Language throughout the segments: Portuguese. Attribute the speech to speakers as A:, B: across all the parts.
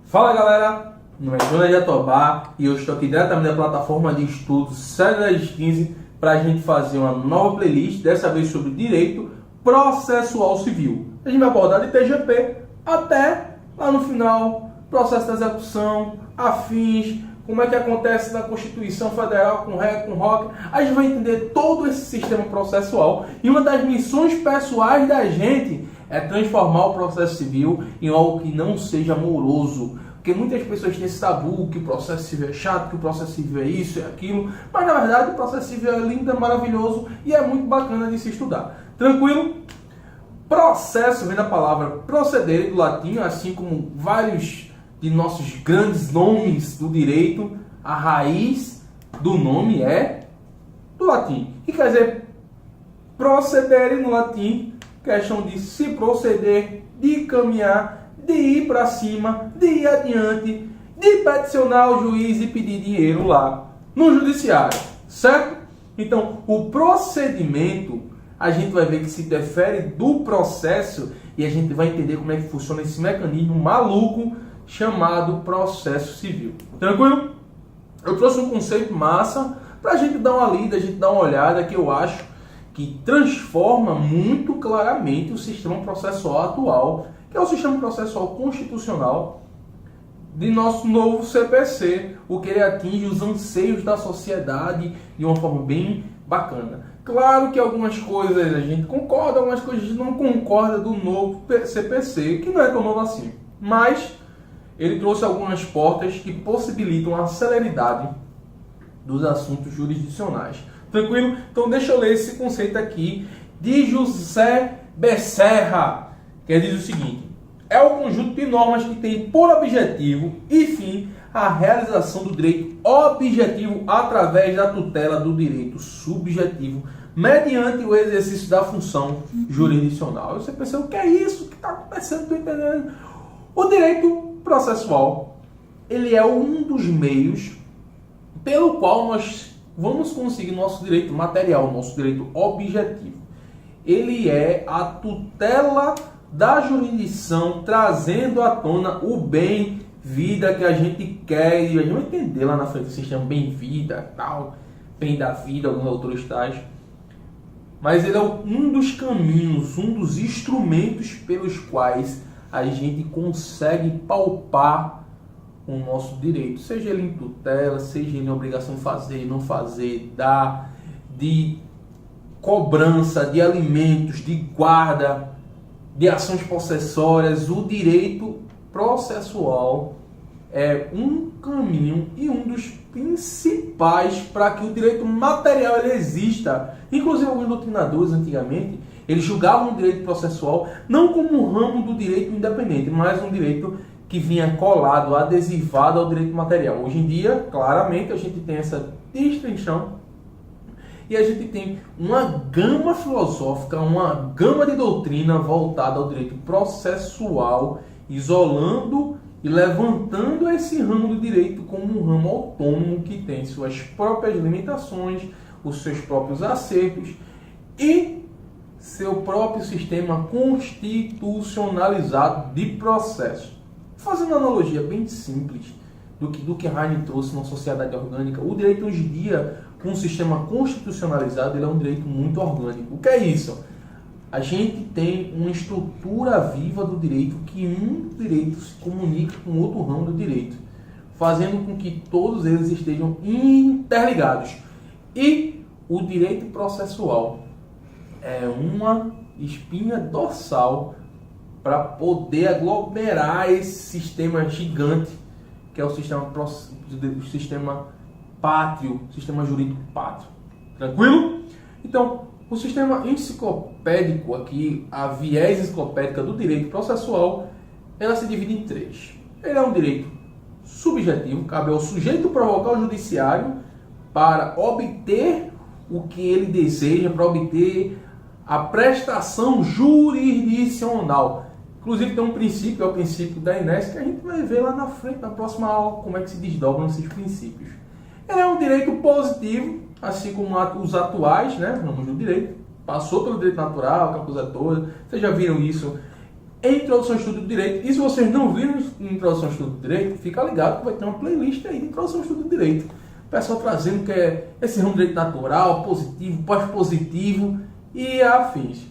A: Fala galera, meu nome é Jonas Jatobá e eu estou aqui diretamente da plataforma de estudos Série 1015 para a gente fazer uma nova playlist, dessa vez sobre direito processual civil. A gente vai abordar de TGP até lá no final, processo de execução, afins, como é que acontece na Constituição Federal com REC, com ROC. A gente vai entender todo esse sistema processual e uma das missões pessoais da gente é transformar o processo civil em algo que não seja moroso. Porque muitas pessoas têm esse tabu que o processo civil é chato, que o processo civil é isso, é aquilo. Mas na verdade o processo civil é lindo, é maravilhoso e é muito bacana de se estudar. Tranquilo? Processo vem da palavra procedere do latim, assim como vários de nossos grandes nomes do direito. A raiz do nome é do latim. Que quer dizer procedere no latim, questão de se proceder, de caminhar, de ir para cima, de ir adiante, de peticionar o juiz e pedir dinheiro lá no judiciário, certo? Então, o procedimento, a gente vai ver que se difere do processo e a gente vai entender como é que funciona esse mecanismo maluco chamado processo civil. Tranquilo? Eu trouxe um conceito massa para a gente dar uma lida, a gente dar uma olhada, que eu acho que transforma muito claramente o sistema processual atual, que é o sistema processual constitucional de nosso novo CPC, o que ele atinge os anseios da sociedade de uma forma bem bacana. Claro que algumas coisas a gente concorda, algumas coisas a gente não concorda do novo CPC, que não é tão novo assim, mas ele trouxe algumas portas que possibilitam a celeridade dos assuntos jurisdicionais. Tranquilo? Então deixa eu ler esse conceito aqui de José Becerra, que diz o seguinte: é o conjunto de normas que tem por objetivo e fim a realização do direito objetivo através da tutela do direito subjetivo mediante o exercício da função jurisdicional. Você pensa, o que é isso que está acontecendo? Estou entendendo. O direito processual, ele é um dos meios pelo qual nós vamos conseguir nosso direito material, nosso direito objetivo. Ele é a tutela da jurisdição, trazendo à tona o bem, vida que a gente quer, e a gente vai entender lá na frente o sistema bem-vida, tal, bem da vida, alguns autores tais. Mas ele é um dos caminhos, um dos instrumentos pelos quais a gente consegue palpar o nosso direito, seja ele em tutela, seja ele em obrigação de fazer, não fazer, dar, de cobrança de alimentos, de guarda, de ações possessórias. O direito processual é um caminho e um dos principais para que o direito material ele exista. Inclusive alguns doutrinadores antigamente, eles julgavam o direito processual não como um ramo do direito independente, mas um direito que vinha colado, adesivado ao direito material. Hoje em dia, claramente, a gente tem essa distinção e a gente tem uma gama filosófica, uma gama de doutrina voltada ao direito processual, isolando e levantando esse ramo do direito como um ramo autônomo que tem suas próprias limitações, os seus próprios acertos e seu próprio sistema constitucionalizado de processo. Fazendo uma analogia bem simples do que Heine trouxe na sociedade orgânica, o direito hoje em dia, com um sistema constitucionalizado, ele é um direito muito orgânico. O que é isso? A gente tem uma estrutura viva do direito, que um direito se comunica com outro ramo do direito, fazendo com que todos eles estejam interligados. E o direito processual é uma espinha dorsal para poder aglomerar esse sistema gigante que é o sistema pátrio, sistema jurídico pátrio. Tranquilo? Então, o sistema enciclopédico aqui, a viés enciclopédica do direito processual, ela se divide em três. Ele é um direito subjetivo, cabe ao sujeito provocar o judiciário para obter o que ele deseja, para obter a prestação jurisdicional. Inclusive tem um princípio, é o princípio da Inés, que a gente vai ver lá na frente, na próxima aula, como é que se desdobram esses princípios. Ele é um direito positivo, assim como os atuais, né, ramos do direito, passou pelo direito natural, aquela coisa toda, vocês já viram isso em Introdução ao Estudo do Direito. E se vocês não viram em Introdução ao Estudo do Direito, fica ligado que vai ter uma playlist aí de Introdução ao Estudo do Direito. O pessoal trazendo que é esse ramo de direito natural, positivo, pós-positivo e afins.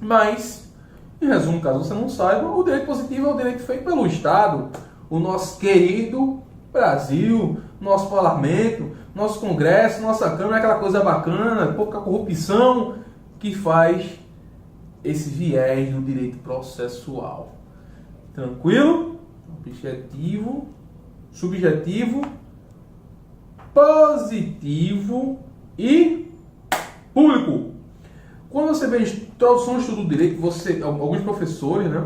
A: Mas, em resumo, caso você não saiba, o direito positivo é o direito feito pelo Estado, o nosso querido Brasil, nosso parlamento, nosso Congresso, nossa Câmara, aquela coisa bacana, pouca corrupção, que faz esse viés do direito processual. Tranquilo? Objetivo, subjetivo, positivo e público. Quando você vê introdução ao estudo do direito, alguns professores, né,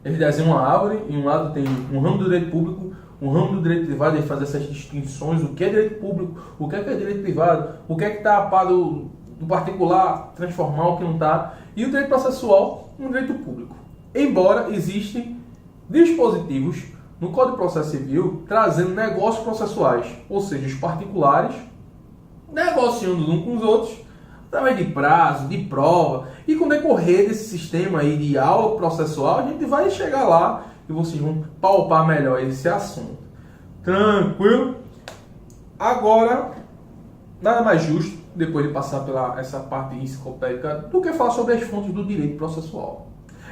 A: eles desenham uma árvore, e um lado tem um ramo do direito público, um ramo do direito privado, ele faz essas distinções, o que é direito público, o que é direito privado, o que é que está a par do particular, transformar o que não está, e o direito processual no direito público. Embora existem dispositivos no Código de Processo Civil trazendo negócios processuais, ou seja, os particulares negociando uns com os outros, através de prazo, de prova, e com o decorrer desse sistema aí de aula processual, a gente vai chegar lá e vocês vão palpar melhor esse assunto. Tranquilo? Agora, nada mais justo, depois de passar pela essa parte enciclopédica, do que falar sobre as fontes do direito processual.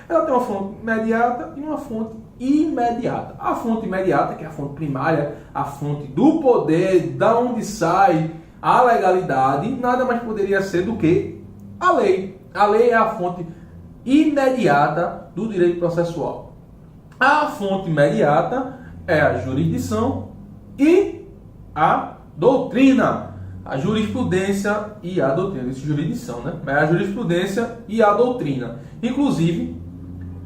A: Ela tem uma fonte imediata e uma fonte imediata. A fonte imediata, que é a fonte primária, a fonte do poder, da onde sai a legalidade, nada mais poderia ser do que a lei. A lei é a fonte imediata do direito processual. A fonte imediata é a jurisdição e a doutrina. A jurisprudência e a doutrina. Isso é jurisdição, né? É a jurisprudência e a doutrina. Inclusive,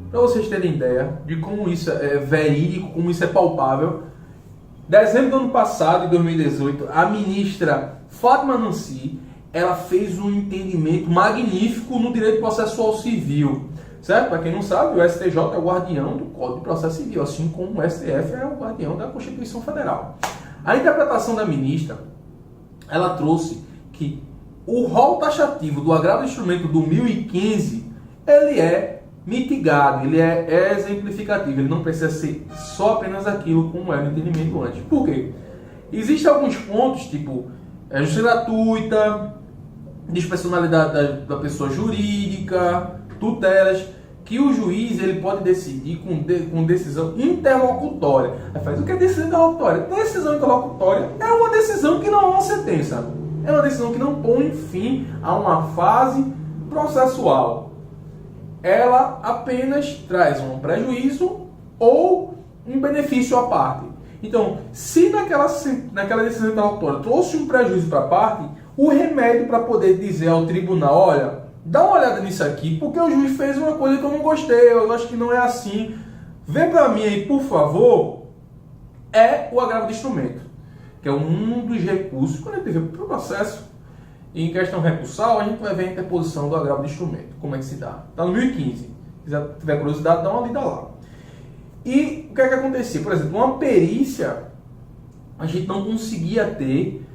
A: para vocês terem ideia de como isso é verídico, como isso é palpável, dezembro do ano passado, em 2018, a ministra Fátima Nancy, ela fez um entendimento magnífico no direito processual civil. Certo? Para quem não sabe, o STJ é o guardião do Código de Processo Civil, assim como o STF é o guardião da Constituição Federal. A interpretação da ministra, ela trouxe que o rol taxativo do agravo de instrumento do 1015, ele é mitigado, ele é exemplificativo, ele não precisa ser só apenas aquilo como era o entendimento antes. Por quê? Existem alguns pontos, tipo justiça gratuita, dispersonalidade da pessoa jurídica, tutelas, que o juiz ele pode decidir com decisão interlocutória. Aí faz o que é decisão interlocutória? Decisão interlocutória é uma decisão que não é uma sentença. É uma decisão que não põe fim a uma fase processual. Ela apenas traz um prejuízo ou um benefício à parte. Então, se naquela decisão interlocutória trouxe um prejuízo para a parte, o remédio para poder dizer ao tribunal, olha, dá uma olhada nisso aqui, porque o juiz fez uma coisa que eu não gostei, eu acho que não é assim. Vê para mim aí, por favor, é o agravo de instrumento, que é um dos recursos. Quando a gente vê para o processo, em questão recursal, a gente vai ver a interposição do agravo de instrumento. Como é que se dá? Está no 1015. Se quiser, tiver curiosidade, dá uma lida lá. E o que é que acontecia? Por exemplo, uma perícia, a gente não conseguia ter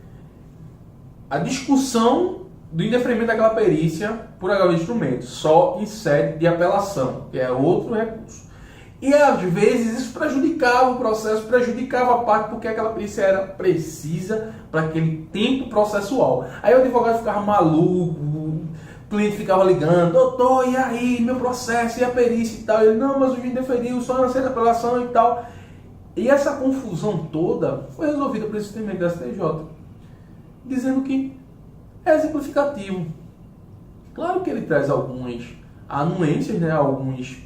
A: a discussão do indeferimento daquela perícia por agravo de instrumento, só em sede de apelação, que é outro recurso. E às vezes isso prejudicava o processo, prejudicava a parte, porque aquela perícia era precisa para aquele tempo processual. Aí o advogado ficava maluco, o cliente ficava ligando, doutor, e aí, meu processo, e a perícia e tal? Ele, não, mas o juiz deferiu só na sede de apelação e tal. E essa confusão toda foi resolvida por esse sistema da STJ, dizendo que é exemplificativo. Claro que ele traz algumas anuências, né, alguns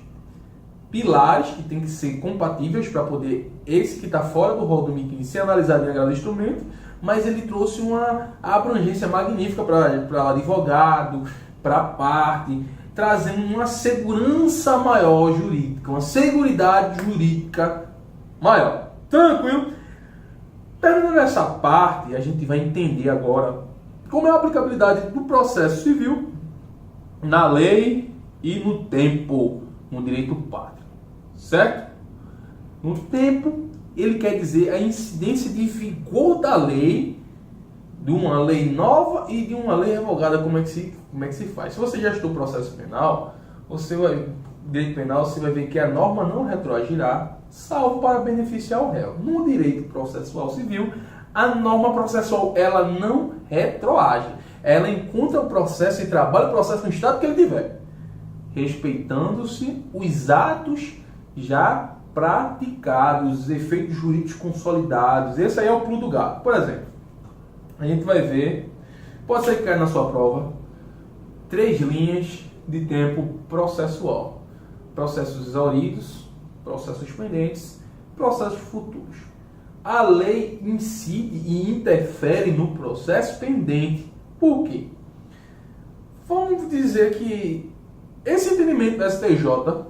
A: pilares que tem que ser compatíveis para poder esse que está fora do rol do 1015 ser analisado em agravo de instrumento, mas ele trouxe uma abrangência magnífica para o advogado, para a parte, trazendo uma segurança maior jurídica, uma seguridade jurídica maior. Tranquilo? Terminando essa parte, a gente vai entender agora como é a aplicabilidade do processo civil na lei e no tempo, no direito pátrio. Certo? No tempo, ele quer dizer a incidência de vigor da lei, de uma lei nova e de uma lei revogada. Como é que se faz? Se você já estudou processo penal, você vai direito penal, você vai ver que a norma não retroagirá, salvo para beneficiar o réu. No direito processual civil, a norma processual ela não retroage. Ela encontra o processo e trabalha o processo no estado que ele tiver, respeitando-se os atos já praticados, os efeitos jurídicos consolidados. Esse aí é o pulo do gato. Por exemplo, a gente vai ver, pode ser que caia na sua prova, 3 linhas de tempo processual: processos exauridos, processos pendentes, processos futuros. A lei incide e interfere no processo pendente. Por quê? Vamos dizer que esse entendimento da STJ,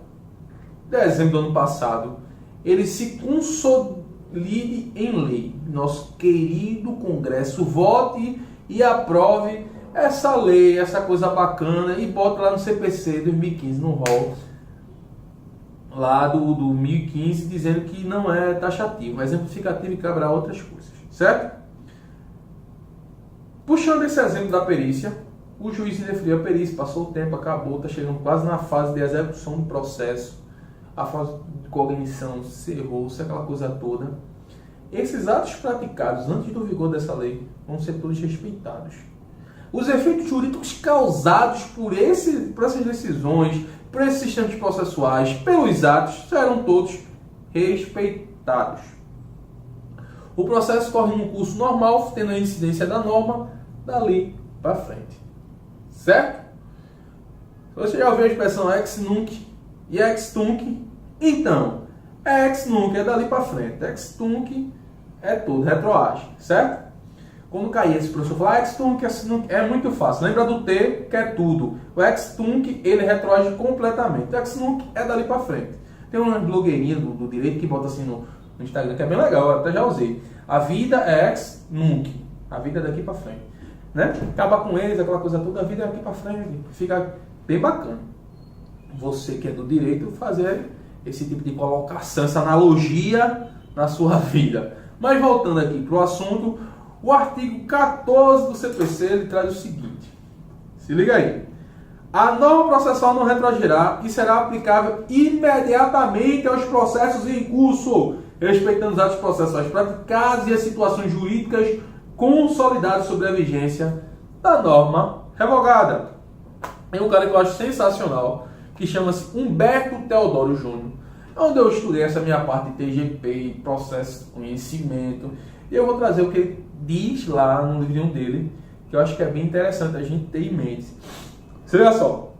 A: dezembro do ano passado, ele se consolide em lei. Nosso querido Congresso vote e aprove essa lei, essa coisa bacana, e bota lá no CPC 2015, no rol lá do 1015, dizendo que não é taxativo, é exemplificativo e caberá outras coisas, certo? Puxando esse exemplo da perícia, o juiz indeferiu a perícia, passou o tempo, acabou, está chegando quase na fase de execução do processo, a fase de cognição cerrou-se, aquela coisa toda. Esses atos praticados antes do vigor dessa lei vão ser todos respeitados. Os efeitos jurídicos causados por essas decisões, por esses sistemas processuais, pelos atos, serão todos respeitados. O processo corre num curso normal, tendo a incidência da norma dali para frente. Certo? Você já ouviu a expressão ex nunc e ex tunc? Então, ex nunc é dali para frente, ex tunc é tudo, retroage, certo? Quando cair esse professor falar ex tunc é muito fácil. Lembra do T, que é tudo. O ex tunc, ele retroage completamente. O ex nunc é dali para frente. Tem uma blogueirinha do direito que bota assim no Instagram, que é bem legal, eu até já usei. A vida é ex nunc. A vida é daqui para frente. Né? Acaba com eles, aquela coisa toda, a vida é daqui para frente. Fica bem bacana. Você que é do direito, fazer esse tipo de colocação, essa analogia na sua vida. Mas voltando aqui para o assunto, o artigo 14 do CPC, ele traz o seguinte. Se liga aí. A norma processual não retroagirá e será aplicável imediatamente aos processos em curso, respeitando os atos processuais praticados e as situações jurídicas consolidadas sobre a vigência da norma revogada. Tem um cara que eu acho sensacional, que chama-se Humberto Teodoro Júnior, onde eu estudei essa minha parte de TGP, processo de conhecimento, e eu vou trazer o que ele diz lá no livrinho dele, que eu acho que é bem interessante a gente ter em mente. Se liga só.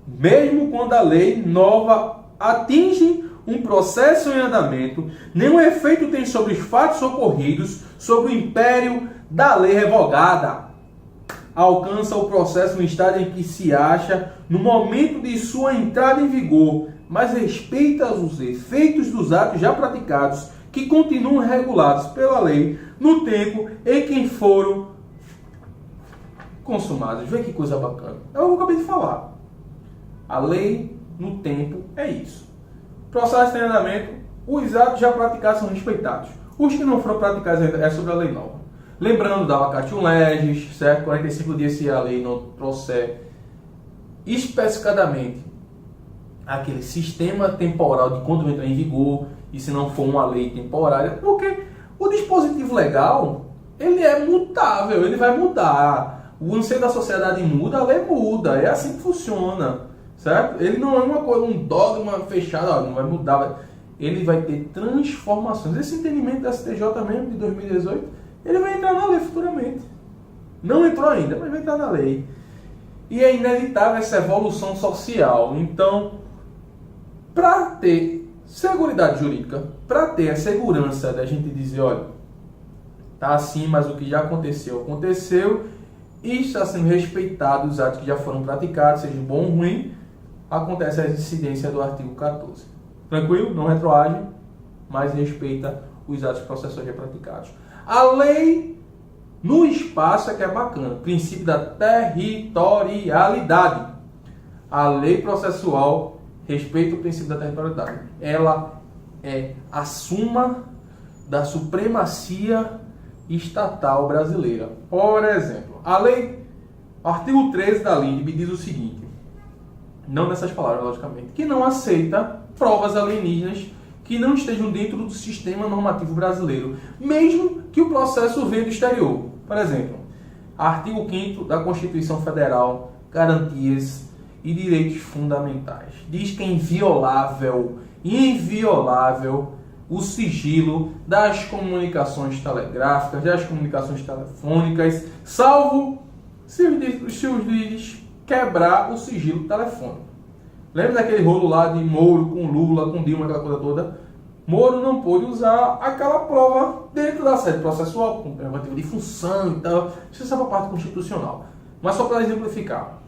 A: Mesmo quando a lei nova atinge um processo em andamento, nenhum efeito tem sobre os fatos ocorridos sobre o império da lei revogada. Alcança o processo no estado em que se acha no momento de sua entrada em vigor, mas respeita os efeitos dos atos já praticados que continuam regulados pela lei no tempo em que foram consumados. Vê que coisa bacana. Eu acabei de falar. A lei no tempo é isso. Processo em andamento, os atos já praticados são respeitados. Os que não foram praticados é sobre a lei nova. Lembrando da vacatio legis, certo? 45 dias se a lei não trouxer especificadamente aquele sistema temporal de quando entrar em vigor, e se não for uma lei temporária, porque o dispositivo legal, ele é mutável, ele vai mudar. O anseio da sociedade muda, a lei muda, é assim que funciona, certo? Ele não é uma coisa, um dogma fechado, não vai mudar, ele vai ter transformações. Esse entendimento da STJ mesmo, de 2018, ele vai entrar na lei futuramente. Não entrou ainda, mas vai entrar na lei. E é inevitável essa evolução social. Então, para ter seguridade jurídica, para ter a segurança da gente dizer, olha, tá assim, mas o que já aconteceu, aconteceu, e está sendo respeitado os atos que já foram praticados, seja bom ou ruim, acontece a incidência do artigo 14. Tranquilo? Não retroage, mas respeita os atos processuais já praticados. A lei no espaço é que é bacana. Princípio da territorialidade. A lei processual respeita o princípio da territorialidade. Ela é a suma da supremacia estatal brasileira. Por exemplo, a lei, artigo 13 da LINDB diz o seguinte: não nessas palavras, logicamente, que não aceita provas alienígenas que não estejam dentro do sistema normativo brasileiro, mesmo que o processo venha do exterior. Por exemplo, artigo 5º da Constituição Federal, garantias e direitos fundamentais. Diz que é inviolável o sigilo das comunicações telegráficas, das comunicações telefônicas, salvo se os juízes quebrar o sigilo telefônico. Lembra daquele rolo lá de Moro com Lula, com Dilma, aquela coisa toda? Moro não pôde usar aquela prova dentro da sede processual, com prerrogativa de função e tal. Isso é para a parte constitucional. Mas só para exemplificar.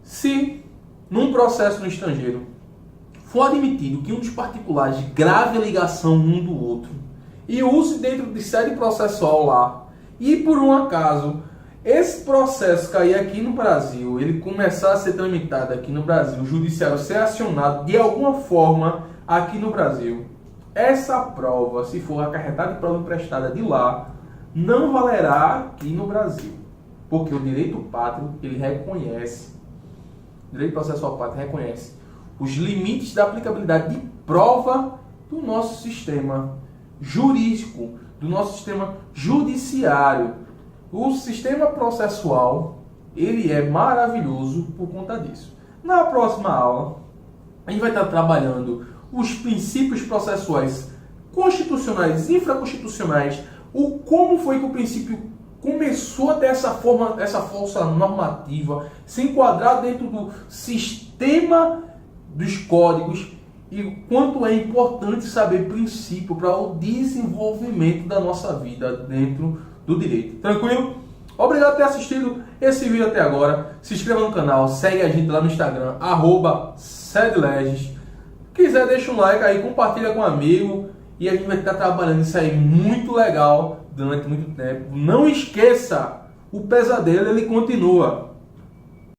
A: Se, num processo no estrangeiro, for admitido que um dos particulares grave a ligação um do outro e use dentro de sede processual lá, e por um acaso esse processo cair aqui no Brasil, ele começar a ser tramitado aqui no Brasil, o judiciário ser acionado de alguma forma aqui no Brasil, essa prova, se for acarretada de prova emprestada de lá, não valerá aqui no Brasil. Porque o direito pátrio, ele reconhece, o direito processual pátrio reconhece os limites da aplicabilidade de prova do nosso sistema jurídico, do nosso sistema judiciário. O sistema processual, ele é maravilhoso por conta disso. Na próxima aula, a gente vai estar trabalhando os princípios processuais constitucionais e infraconstitucionais, o como foi que o princípio começou a ter essa forma, essa força normativa, se enquadrar dentro do sistema dos códigos e o quanto é importante saber princípio para o desenvolvimento da nossa vida dentro do direito. Tranquilo? Obrigado por ter assistido esse vídeo até agora. Se inscreva no canal, segue a gente lá no Instagram, @sedleges. Quiser, deixa um like aí, compartilha com um amigo e a gente vai estar trabalhando isso aí muito legal durante muito tempo. Não esqueça, o pesadelo ele continua.